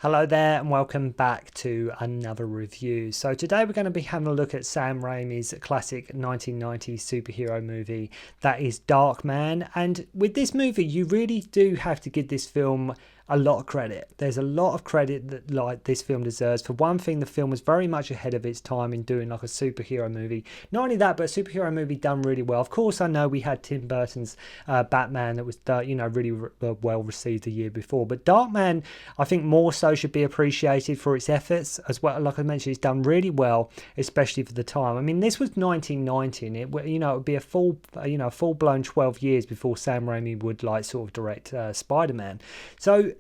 Hello there and welcome back to another review. So today we're going to be having a look at Sam Raimi's classic 1990s superhero movie that is Darkman. And with this movie you really do have to give this film a lot of credit. There's a lot of credit that this film deserves. For one thing, the film was very much ahead of its time in doing a superhero movie. Not only that, but a superhero movie done really well. Of course, I know we had Tim Burton's Batman that was really well received the year before, but Darkman I think more so should be appreciated for its efforts as well. Like I mentioned, it's done really well, especially for the time. I mean, this was 1990, and it would be a full-blown 12 years before Sam Raimi would direct Spider-Man. So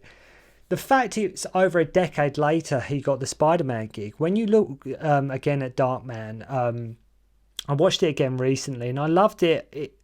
the fact it's over a decade later he got the Spider-Man gig. When you look again at Darkman, I watched it again recently and I loved it.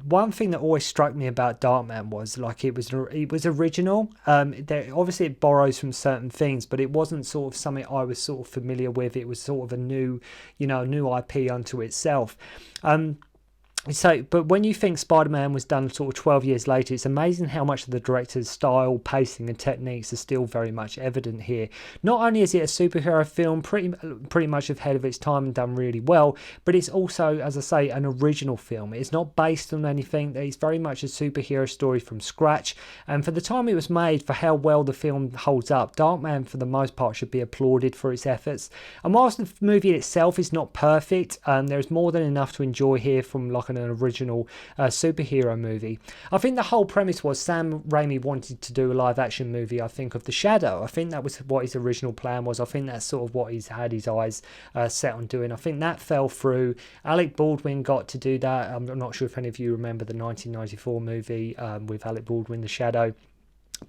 One thing that always struck me about Darkman was it was original. Obviously it borrows from certain things, but it wasn't sort of something I was sort of familiar with. It was sort of a new IP unto itself. But when you think Spider-Man was done sort of 12 years later, it's amazing how much of the director's style, pacing and techniques are still very much evident here. Not only is it a superhero film pretty much ahead of its time and done really well, but it's also, as I say, an original film. It's not based on anything. It's very much a superhero story from scratch. And for the time it was made, for how well the film holds up, Darkman for the most part should be applauded for its efforts. And whilst the movie itself is not perfect, there's more than enough to enjoy here from an original superhero movie. I think the whole premise was Sam Raimi wanted to do a live action movie, I think, of The Shadow. I think that was what his original plan was. I think that's sort of what he's had his eyes set on doing. I think that fell through. Alec Baldwin got to do that. I'm not sure if any of you remember the 1994 movie with Alec Baldwin, The Shadow.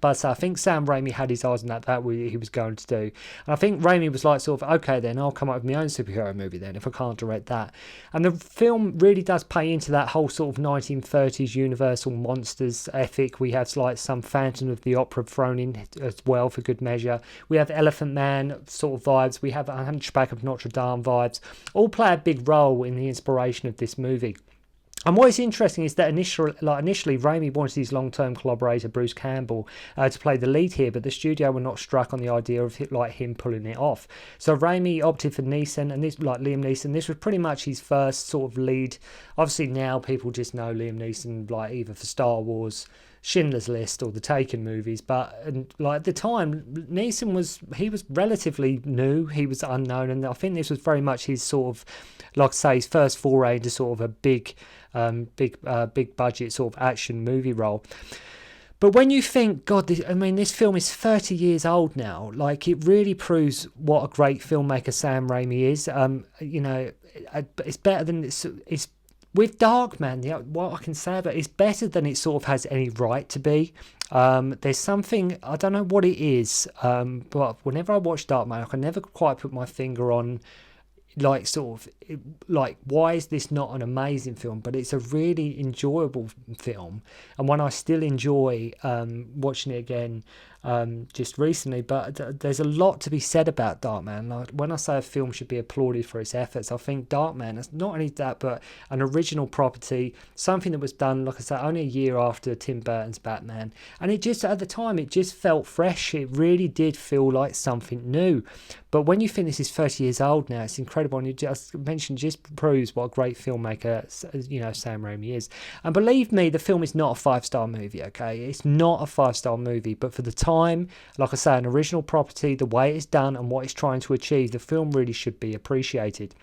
But I think Sam Raimi had his eyes on that he was going to do. And I think Raimi was like sort of, okay then, I'll come up with my own superhero movie then, if I can't direct that. And the film really does play into that whole sort of 1930s Universal monsters ethic. We have some Phantom of the Opera thrown in as well for good measure. We have Elephant Man sort of vibes. We have a Hunchback of Notre Dame vibes. All play a big role in the inspiration of this movie. And what is interesting is that initially Raimi wanted his long-term collaborator Bruce Campbell to play the lead here, but the studio were not struck on the idea of him pulling it off. So Raimi opted for Neeson, and Liam Neeson. This was pretty much his first sort of lead. Obviously now people just know Liam Neeson either for Star Wars, Schindler's List or the Taken movies, but at the time Neeson was relatively new, he was unknown, and I think this was very much his sort of his first foray into sort of a big budget sort of action movie role. But when you think, God, this film is 30 years old now. It really proves what a great filmmaker Sam Raimi is. It's better than it's with Darkman. What I can say about it is better than it sort of has any right to be. There's something, I don't know what it is, but whenever I watch Darkman, I can never quite put my finger on why is this not an amazing film? But it's a really enjoyable film, and one I still enjoy watching it again just recently. But there's a lot to be said about Darkman. When I say a film should be applauded for its efforts, I think Darkman is not only that, but an original property, something that was done, like I say, only a year after Tim Burton's Batman, and it just, at the time, it just felt fresh. It really did feel like something new. But when you think this is 30 years old now, it's incredible, and you just mentioned just proves what a great filmmaker Sam Raimi is. And believe me, the film is not a 5-star movie. Okay, it's not a 5-star movie, but for the time, like I say, an original property, the way it's done and what it's trying to achieve, the film really should be appreciated.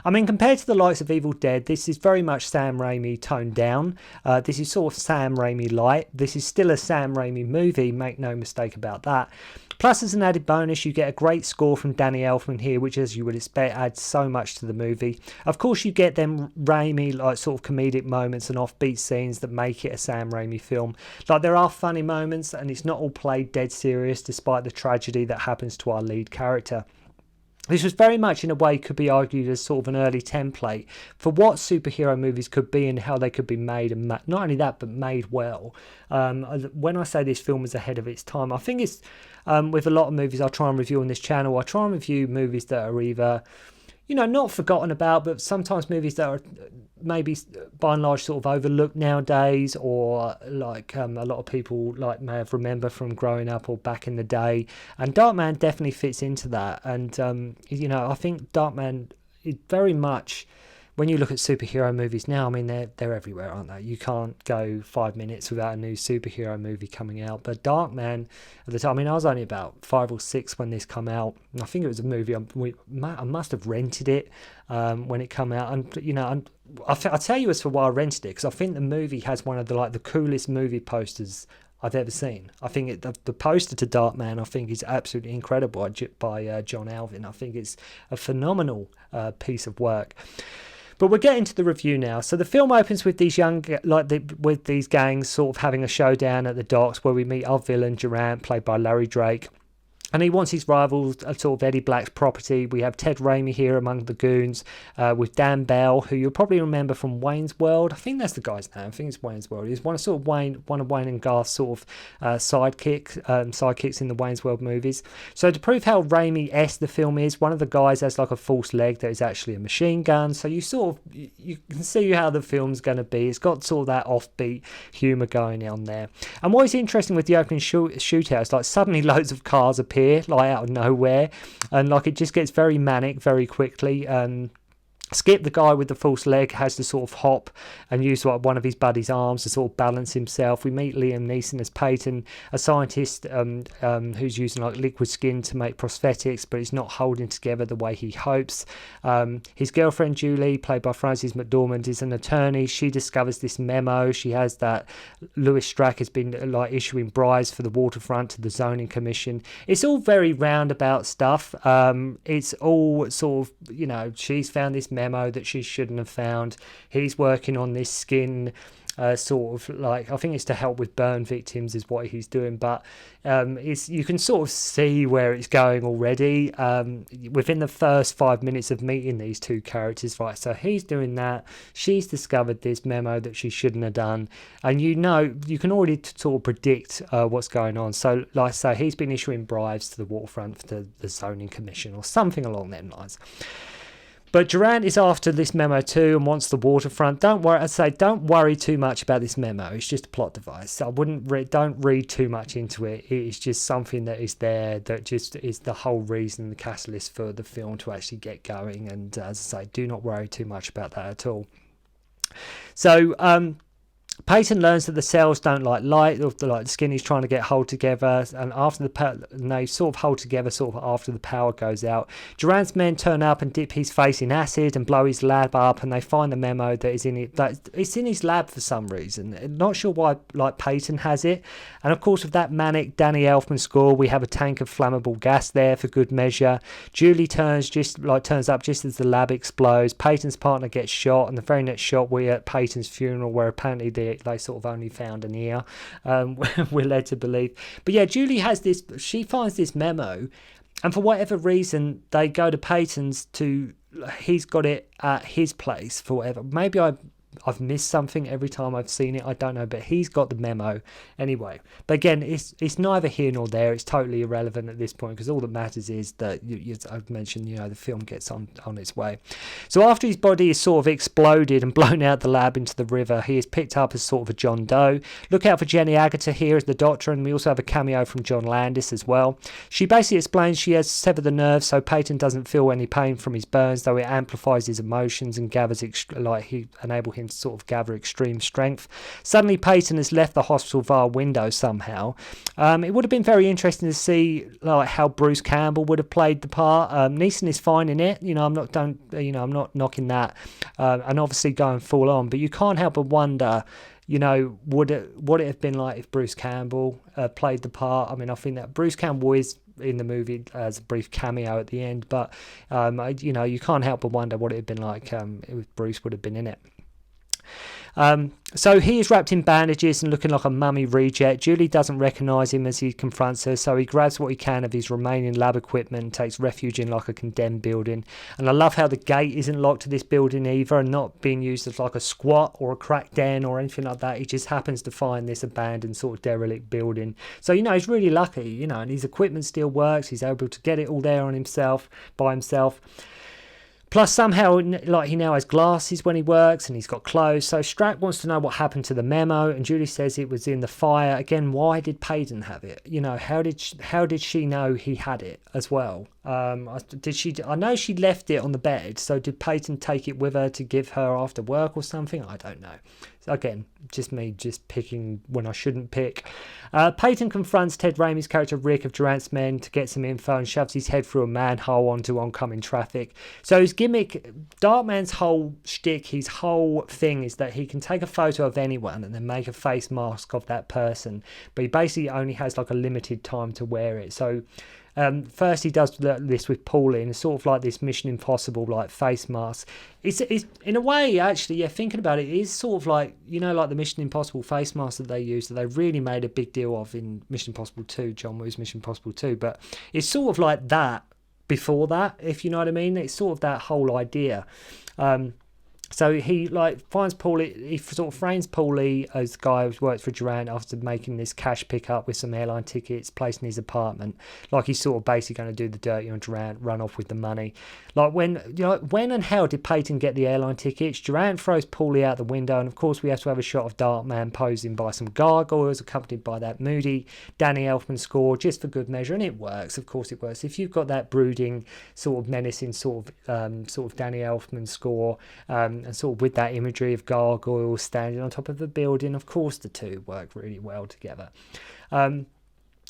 I mean, compared to the likes of Evil Dead, this is very much Sam Raimi toned down. This is sort of Sam Raimi light. This is still a Sam Raimi movie, make no mistake about that. Plus, as an added bonus, you get a great score from Danny Elfman here, which, as you would expect, adds so much to the movie. Of course, you get them Raimi sort of comedic moments and offbeat scenes that make it a Sam Raimi film. There are funny moments, and it's not all played dead serious, despite the tragedy that happens to our lead character. This was very much, in a way, could be argued as sort of an early template for what superhero movies could be and how they could be made, and not only that, but made well. When I say this film is ahead of its time, I think it's with a lot of movies I try and review on this channel. I try and review movies that are either not forgotten about, but sometimes movies that are maybe by and large sort of overlooked nowadays, or like a lot of people like may have remember from growing up or back in the day. And Darkman definitely fits into that. And you know, I think Darkman is very much, when you look at superhero movies now, I mean, they're everywhere, aren't they? You can't go 5 minutes without a new superhero movie coming out. But Darkman, at the time, I mean, I was only about 5 or 6 when this come out. And I think it was a movie, I must have rented it when it come out. And, you know, I'll tell you as for why I rented it, because I think the movie has one of the coolest movie posters I've ever seen. I think the poster to Darkman, I think, is absolutely incredible by John Alvin. I think it's a phenomenal piece of work. But we're getting to the review now. So the film opens with these with these gangs sort of having a showdown at the docks, where we meet our villain Durant, played by Larry Drake. And he wants his rivals, sort of Eddie Black's property. We have Ted Raimi here among the goons, with Dan Bell, who you'll probably remember from Wayne's World. I think that's the guy's name. I think it's Wayne's World. He's one of Wayne and Garth's sort of sidekicks in the Wayne's World movies. So to prove how Raimi-esque the film is, one of the guys has like a false leg that is actually a machine gun. So you can see how the film's going to be. It's got sort of that offbeat humour going on there. And what is interesting with the opening shootout is like suddenly loads of cars appear like out of nowhere, and like it just gets very manic very quickly. Skip, the guy with the false leg, has to sort of hop and use like one of his buddy's arms to sort of balance himself. We meet Liam Neeson as Peyton, a scientist who's using like liquid skin to make prosthetics, but he's not holding together the way he hopes. His girlfriend Julie, played by Frances McDormand, is an attorney. She discovers this memo. She has that Louis Strack has been like issuing bribes for the waterfront to the zoning commission. It's all very roundabout stuff. It's all sort of, you know, she's found this memo that she shouldn't have found. He's working on this skin sort of like, I think it's to help with burn victims is what he's doing, but you can sort of see where it's going already within the first 5 minutes of meeting these two characters, right? So he's doing that, she's discovered this memo that she shouldn't have done, and you know, you can already sort of predict what's going on. So like I say, he's been issuing bribes to the waterfront for the zoning commission or something along them lines. But Durant is after this memo too and wants the waterfront. Don't worry too much about this memo. It's just a plot device. Don't read too much into it. It's just something that is there that just is the whole reason, the catalyst for the film to actually get going. And as I say, do not worry too much about that at all. So Peyton learns that the cells don't like light, or the skin he's trying to get hold together, and they sort of hold together sort of after the power goes out. Durant's men turn up and dip his face in acid and blow his lab up, and they find the memo that is in it. That it's in his lab for some reason. Not sure why. Like Peyton has it, and of course with that manic Danny Elfman score, we have a tank of flammable gas there for good measure. Julie turns up just as the lab explodes. Peyton's partner gets shot, and the very next shot we're at Peyton's funeral, where apparently they sort of only found an ear, we're led to believe. But yeah, Julie has this, she finds this memo, and for whatever reason they go to Peyton's he's got it at his place for whatever. Maybe I've missed something every time I've seen it, I don't know, but he's got the memo anyway. But again, it's neither here nor there. It's totally irrelevant at this point, because all that matters is that I've mentioned, the film gets on its way. So after his body is sort of exploded and blown out the lab into the river, he is picked up as sort of a John Doe. Look out for Jenny Agutter here as the doctor, and we also have a cameo from John Landis as well. She basically explains she has severed the nerve, so Peyton doesn't feel any pain from his burns, though it amplifies his emotions and enable him to sort of gather extreme strength. Suddenly Peyton has left the hospital via window somehow. It would have been very interesting to see like how Bruce Campbell would have played the part. Neeson is fine in it, I'm not knocking that, and obviously going full on, but you can't help but wonder, would it have been like if Bruce Campbell played the part? I mean, I think that Bruce Campbell is in the movie as a brief cameo at the end, but you can't help but wonder what it had been like if Bruce would have been in it. So he is wrapped in bandages and looking like a mummy reject. Julie doesn't recognise him as he confronts her, so he grabs what he can of his remaining lab equipment and takes refuge in like a condemned building. And I love how the gate isn't locked to this building either, and not being used as like a squat or a crack den or anything like that. He just happens to find this abandoned sort of derelict building. So he's really lucky, and his equipment still works. He's able to get it all there by himself. Plus, somehow, like, he now has glasses when he works, and he's got clothes. So Strack wants to know what happened to the memo, and Julie says it was in the fire. Again, why did Peyton have it? You know, how did she know he had it as well? I know she left it on the bed. So did Peyton take it with her to give her after work or something? I don't know. Again, just me picking when I shouldn't pick. Peyton confronts Ted Raimi's character Rick of Durant's Men to get some info and shoves his head through a manhole onto oncoming traffic. So his gimmick, Darkman's whole shtick, his whole thing is that he can take a photo of anyone and then make a face mask of that person, but he basically only has like a limited time to wear it. So first he does this with Pauline, sort of like this Mission Impossible like face mask. It's in a way, actually, yeah, thinking about it, it is sort of like, you know, like the Mission Impossible face mask that they used, that they really made a big deal of in Mission Impossible 2, John Woo's Mission Impossible 2, but it's sort of like that before that, if you know what I mean. It's sort of that whole idea. So he like finds Paulie, he sort of frames Paulie as a guy who's worked for Durant after making this cash pickup with some airline tickets placed in his apartment. Like he's sort of basically going to do the dirty on Durant, run off with the money. Like when and how did Peyton get the airline tickets? Durant throws Paulie out the window, and of course we have to have a shot of Darkman posing by some gargoyles, accompanied by that moody Danny Elfman score, just for good measure, and it works. Of course it works. If you've got that brooding, sort of menacing, sort of Danny Elfman score, and sort of with that imagery of gargoyles standing on top of the building, of course the two work really well together.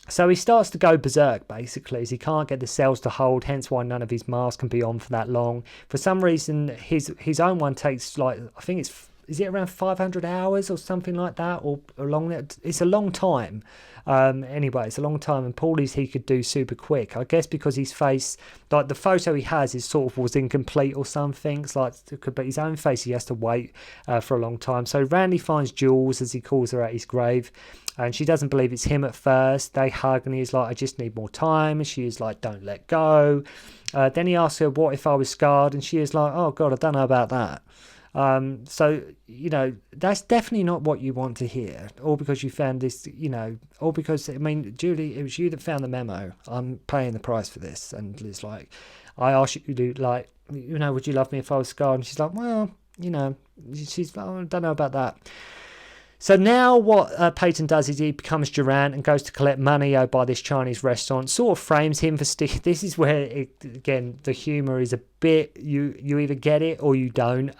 So he starts to go berserk, basically, as he can't get the cells to hold, hence why none of his masks can be on for that long. For some reason, his own one takes, like, I think is it around 500 hours or something like that, or along that? It's a long time. Anyway, it's a long time, and Paulie's he could do super quick. I guess because his face, like the photo he has, is sort of was incomplete or something. It's like, but his own face he has to wait for a long time. So Randy finds Jules, as he calls her, at his grave, and she doesn't believe it's him at first. They hug, and he's like, "I just need more time." And she is like, "Don't let go." Then he asks her, "What if I was scarred?" And she is like, "Oh God, I don't know about that." So, you know, that's definitely not what you want to hear, all because you found this, you know, all because, I mean, Julie, it was you that found the memo. I'm paying the price for this. And it's like, I asked you to, like, you know, would you love me if I was scarred? And she's like, well, you know, she's like, oh, I don't know about that. So now what Peyton does is he becomes Durant and goes to collect money by this Chinese restaurant, sort of frames him for this is where, again, the humour is a bit, you either get it or you don't.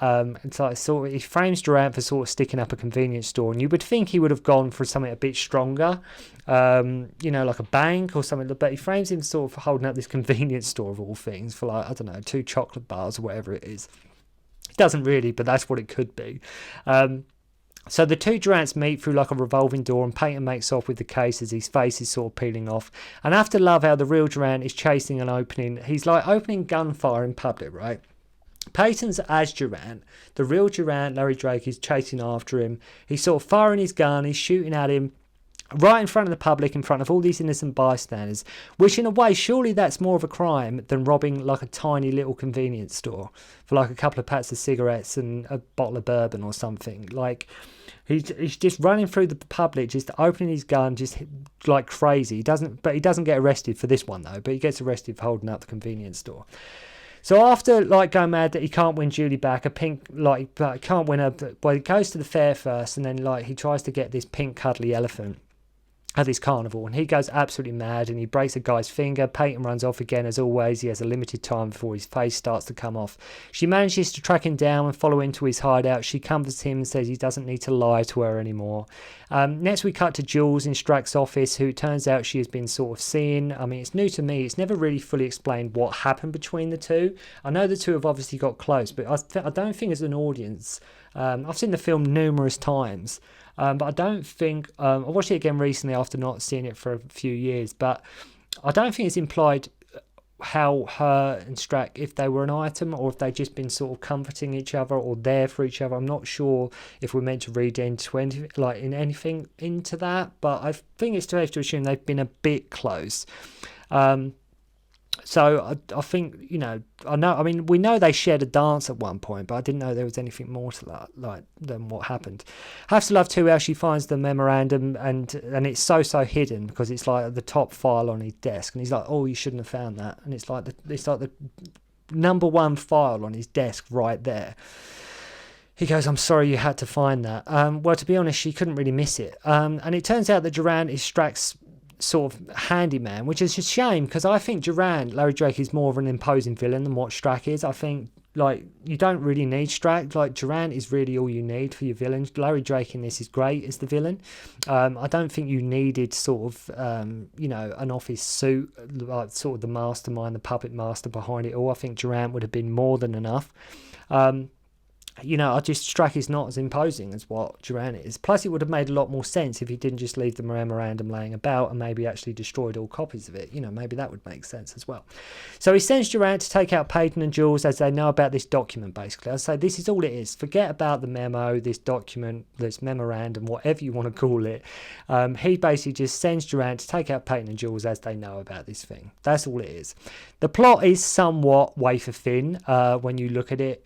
It's like sort of, he frames Durant for sort of sticking up a convenience store, and you would think he would have gone for something a bit stronger, you know, like a bank or something, but he frames him sort of holding up this convenience store of all things for, like, I don't know, 2 chocolate bars or whatever it is. It doesn't really, but that's what it could be. So the two Durants meet through like a revolving door, and Peyton makes off with the case as his face is sort of peeling off. And after love how the real Durant is chasing and opening, he's like opening gunfire in public, right? Peyton's as Durant. The real Durant, Larry Drake, is chasing after him. He's sort of firing his gun, he's shooting at him right in front of the public, in front of all these innocent bystanders, which in a way, surely that's more of a crime than robbing like a tiny little convenience store for like a couple of packs of cigarettes and a bottle of bourbon or something. Like, he's just running through the public, just opening his gun, just like crazy. He doesn't get arrested for this one though, but he gets arrested for holding up the convenience store. So after like going mad that he can't win Julie back, can't win her, well, he goes to the fair first, and then like he tries to get this pink cuddly elephant at this carnival, and he goes absolutely mad and he breaks a guy's finger. Peyton runs off again as always. He has a limited time before his face starts to come off. She manages to track him down and follow into his hideout. She comforts him and says he doesn't need to lie to her anymore. Next we cut to Jules in Strack's office, who turns out she has been sort of seeing. I mean, it's new to me. It's never really fully explained what happened between the two. I know the two have obviously got close, but I don't think as an audience, I've seen the film numerous times, but I don't think, I watched it again recently after not seeing it for a few years, but I don't think it's implied how her and Strack, if they were an item or if they'd just been sort of comforting each other or there for each other. I'm not sure if we're meant to read into anything into that, but I think it's safe to assume they've been a bit close. So I think, you know, we know they shared a dance at one point, but I didn't know there was anything more to that, like, than what happened. Have to love too how she finds the memorandum, and it's so hidden because it's like the top file on his desk, and he's like, oh, you shouldn't have found that, and it's like the #1 file on his desk right there. He goes, I'm sorry you had to find that. Well, to be honest, she couldn't really miss it. And it turns out that Durant is Strack's sort of handyman, which is a shame, because I think Durant, Larry Drake, is more of an imposing villain than what Strack is. I think, like, you don't really need Strack. Like, Durant is really all you need for your villains. Larry Drake in this is great as the villain. I don't think you needed sort of, you know, an office suit, like sort of the mastermind, the puppet master behind it all. I think Durant would have been more than enough. You know, Strack is not as imposing as what Durant is. Plus, it would have made a lot more sense if he didn't just leave the memorandum laying about and maybe actually destroyed all copies of it. You know, maybe that would make sense as well. So he sends Durant to take out Peyton and Jules as they know about this document, basically. I say this is all it is. Forget about the memo, this document, this memorandum, whatever you want to call it. He basically just sends Durant to take out Peyton and Jules as they know about this thing. That's all it is. The plot is somewhat wafer thin when you look at it.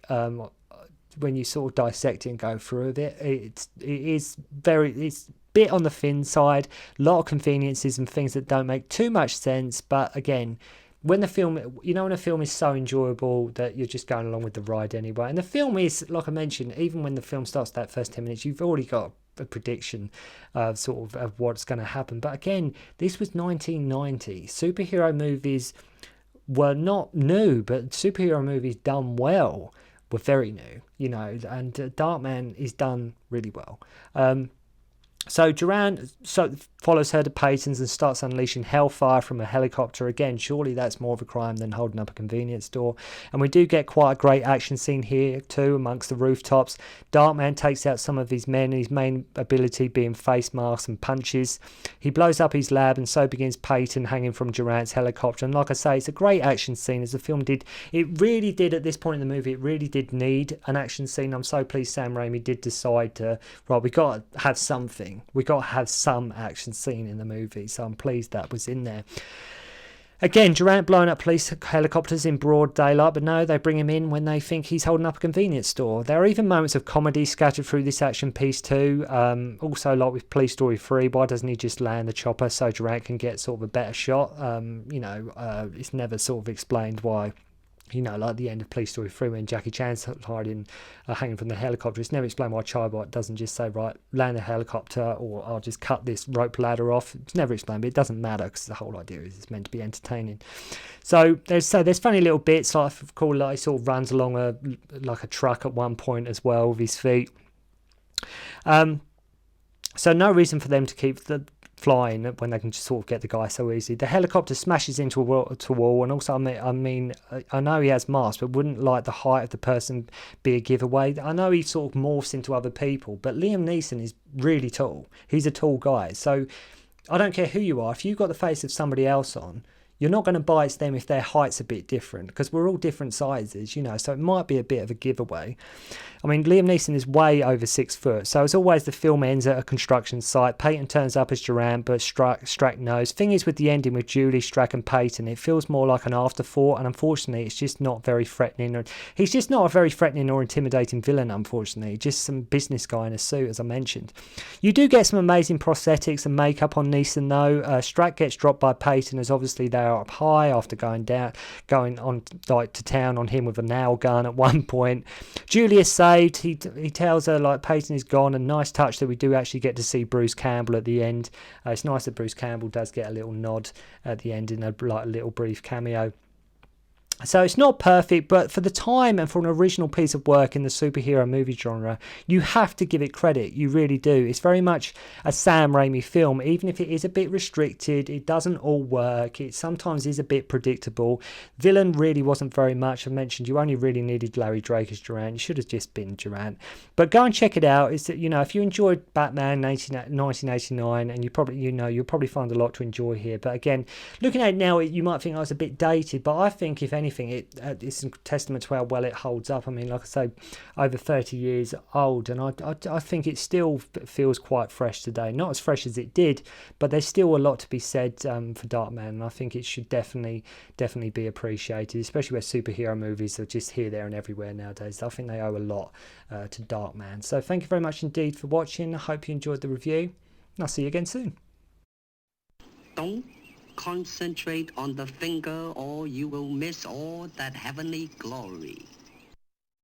When you sort of dissect it and go through it, it's a bit on the thin side, a lot of conveniences and things that don't make too much sense. But again, when the film, you know, when a film is so enjoyable that you're just going along with the ride anyway. And the film is, like I mentioned, even when the film starts that first 10 minutes, you've already got a prediction of what's going to happen. But again, this was 1990. Superhero movies were not new, but superhero movies done well were very new, you know, and Darkman is done really well. So Durant follows her to Peyton's and starts unleashing hellfire from a helicopter. Again, surely that's more of a crime than holding up a convenience store. And we do get quite a great action scene here too amongst the rooftops. Darkman takes out some of his men, his main ability being face masks and punches. He blows up his lab, and so begins Peyton hanging from Durant's helicopter. And like I say, it's a great action scene, as the film did. It really did, at this point in the movie, it really did need an action scene. I'm so pleased Sam Raimi did decide to, right, we got to have something. We got to have some action scene in the movie, so I'm pleased that was in there. Again, Durant blowing up police helicopters in broad daylight, but no, they bring him in when they think he's holding up a convenience store. There are even moments of comedy scattered through this action piece too. Also, like with Police Story 3, why doesn't he just land the chopper so Durant can get sort of a better shot? It's never sort of explained why. You know, like the end of Police Story 3 when Jackie Chan's hanging from the helicopter. It's never explained why Chibot doesn't just say, right, land the helicopter, or I'll just cut this rope ladder off. It's never explained, but it doesn't matter because the whole idea is it's meant to be entertaining. So there's funny little bits, like cool, like he sort of runs along a truck at one point as well with his feet. So no reason for them to keep the flying when they can just sort of get the guy so easy. The helicopter smashes into a wall, and also I mean I know he has masks, but wouldn't like the height of the person be a giveaway. I know he sort of morphs into other people, but Liam Neeson is really tall. He's a tall guy, so I don't care who you are. If you've got the face of somebody else on, you're not going to buy it's them if their height's a bit different, because we're all different sizes, you know, so it might be a bit of a giveaway. I mean, Liam Neeson is way over 6 foot, so as always, the film ends at a construction site. Peyton turns up as Durant, but Strack knows. Thing is, with the ending with Julie, Strack and Peyton, it feels more like an afterthought, and unfortunately, it's just not very threatening. He's just not a very threatening or intimidating villain, unfortunately. Just some business guy in a suit, as I mentioned. You do get some amazing prosthetics and makeup on Neeson, though. Strack gets dropped by Peyton, as obviously they are up high after going on like to town on him with a nail gun at one point. Julius saved. He tells her like Peyton is gone. A nice touch that we do actually get to see Bruce Campbell at the end. It's nice that Bruce Campbell does get a little nod at the end in a little brief cameo. So it's not perfect, but for the time and for an original piece of work in the superhero movie genre, you have to give it credit. You really do. It's very much a Sam Raimi film, even if it is a bit restricted. It doesn't all work. It sometimes is a bit predictable. Villain really wasn't very much. I mentioned you only really needed Larry Drake as Durant. You should have just been Durant. But go and check it out. It's, you know, if you enjoyed Batman 1989, and you'll probably find a lot to enjoy here. But again, looking at it now, you might think I was a bit dated, but I think if anything, it's a testament to how well it holds up. I mean, like I say, over 30 years old, and I think it still feels quite fresh today. Not as fresh as it did, but there's still a lot to be said for Darkman, and I think it should definitely be appreciated, especially where superhero movies are just here, there and everywhere nowadays. I think they owe a lot to Darkman. So thank you very much indeed for watching. I hope you enjoyed the review, and I'll see you again soon. Concentrate on the finger or you will miss all that heavenly glory.